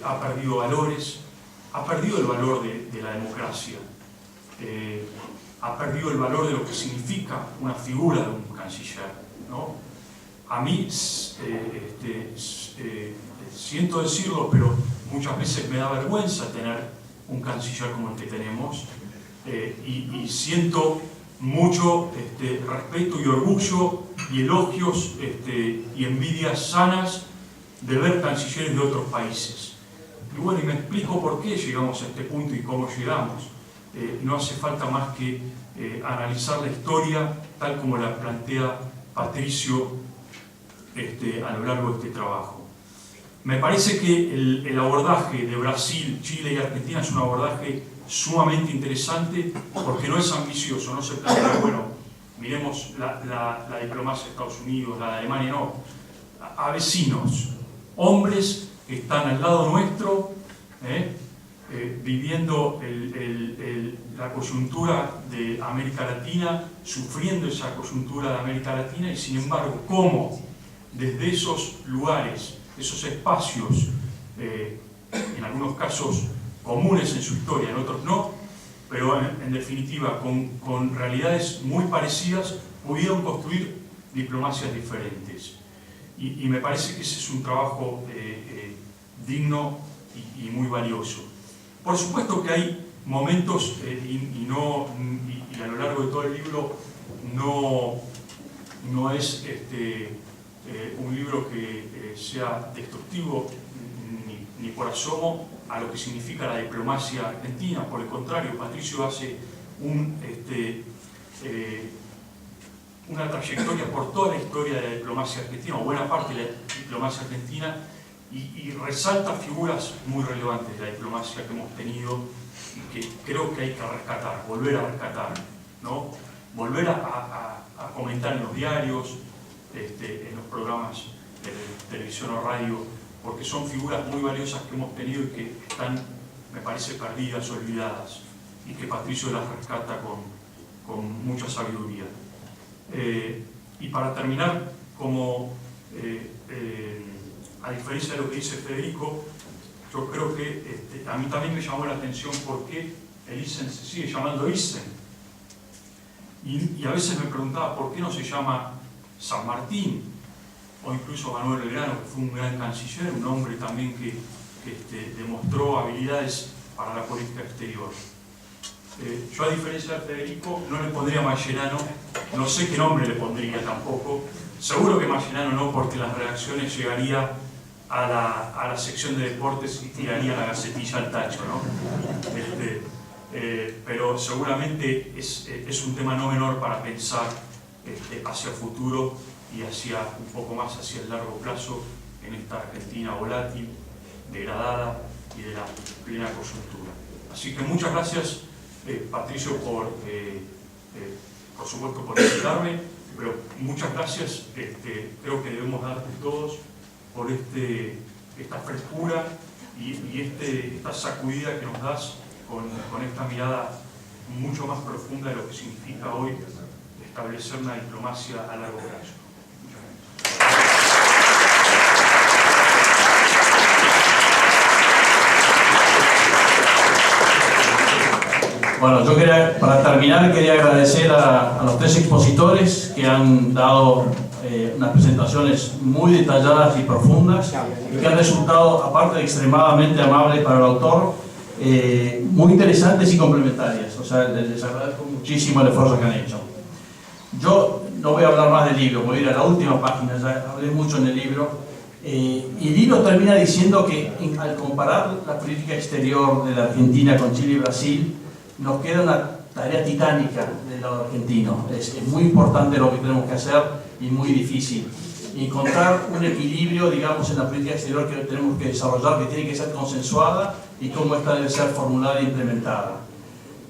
ha perdido valores, ha perdido el valor de la democracia, ha perdido el valor de lo que significa una figura de un canciller, ¿no? A mí, siento decirlo, pero muchas veces me da vergüenza tener un canciller como el que tenemos, y siento mucho respeto y orgullo y elogios y envidias sanas de ver cancilleres de otros países. Y bueno, y me explico por qué llegamos a este punto y cómo llegamos. No hace falta más que analizar la historia tal como la plantea Patricio a lo largo de este trabajo. Me parece que el abordaje de Brasil, Chile y Argentina es un abordaje sumamente interesante, porque no es ambicioso, no se plantea, bueno, miremos la diplomacia de Estados Unidos, la de Alemania, no, a vecinos, hombres que están al lado nuestro, viviendo la coyuntura de América Latina, sufriendo esa coyuntura de América Latina, y sin embargo, cómo desde esos lugares, esos espacios, en algunos casos comunes en su historia, en otros no, pero en definitiva, con realidades muy parecidas, pudieron construir diplomacias diferentes. Y me parece que ese es un trabajo digno y muy valioso. Por supuesto que hay momentos, y a lo largo de todo el libro no es un libro que sea destructivo ni por asomo a lo que significa la diplomacia argentina. Por el contrario, Patricio hace una trayectoria por toda la historia de la diplomacia argentina, o buena parte de la diplomacia argentina, y resalta figuras muy relevantes de la diplomacia que hemos tenido y que creo que hay que rescatar, volver a rescatar, ¿no? Volver a comentar en los diarios, en los programas de televisión o radio, porque son figuras muy valiosas que hemos tenido y que están, me parece, perdidas, olvidadas, y que Patricio las rescata con mucha sabiduría. Y para terminar, a diferencia de lo que dice Federico, yo creo que a mí también me llamó la atención por qué el ISEN se sigue llamando ISEN. Y a veces me preguntaba por qué no se llama San Martín, o incluso Manuel Belgrano, que fue un gran canciller, un hombre también que demostró habilidades para la política exterior. Yo, a diferencia de Federico, no le pondría Mascherano, no sé qué nombre le pondría tampoco. Seguro que Mascherano no, porque las redacciones llegaría a la sección de deportes y tiraría la gacetilla al tacho, ¿no? Pero seguramente es un tema no menor para pensar hacia el futuro y un poco más hacia el largo plazo en esta Argentina volátil, degradada y de la plena coyuntura. Así que muchas gracias, Patricio, por supuesto por invitarme, pero muchas gracias, creo que debemos darte todos por esta frescura y esta sacudida que nos das con esta mirada mucho más profunda de lo que significa hoy establecer una diplomacia a largo plazo. Muchas gracias. Bueno, yo para terminar quería agradecer a los tres expositores que han dado unas presentaciones muy detalladas y profundas y que han resultado, aparte de extremadamente amables para el autor, muy interesantes y complementarias. O sea, les agradezco muchísimo el esfuerzo que han hecho. Yo no voy a hablar más del libro, voy a ir a la última página, ya hablé mucho en el libro. Y el libro termina diciendo que al comparar la política exterior de la Argentina con Chile y Brasil, nos queda una tarea titánica del lado argentino. Es muy importante lo que tenemos que hacer y muy difícil. Encontrar un equilibrio, digamos, en la política exterior que tenemos que desarrollar, que tiene que ser consensuada y cómo esta debe ser formulada e implementada.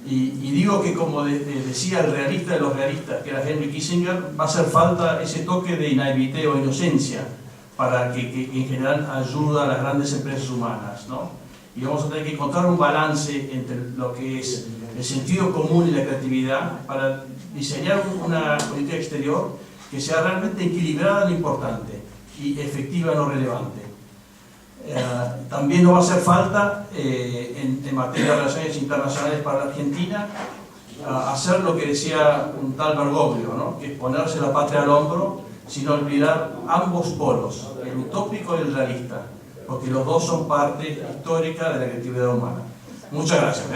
Y digo que, como decía el realista de los realistas, que era Henry Kissinger, va a hacer falta ese toque de naivete o inocencia para que en general ayuda a las grandes empresas humanas, ¿no? Y vamos a tener que encontrar un balance entre lo que es el sentido común y la creatividad para diseñar una política exterior que sea realmente equilibrada en lo importante y efectiva en lo relevante. También nos va a hacer falta, en materia de relaciones internacionales para la Argentina, hacer lo que decía un tal Bergoglio, ¿no? Que es ponerse la patria al hombro sin olvidar ambos polos, el utópico y el realista, porque los dos son parte histórica de la creatividad humana. Muchas gracias.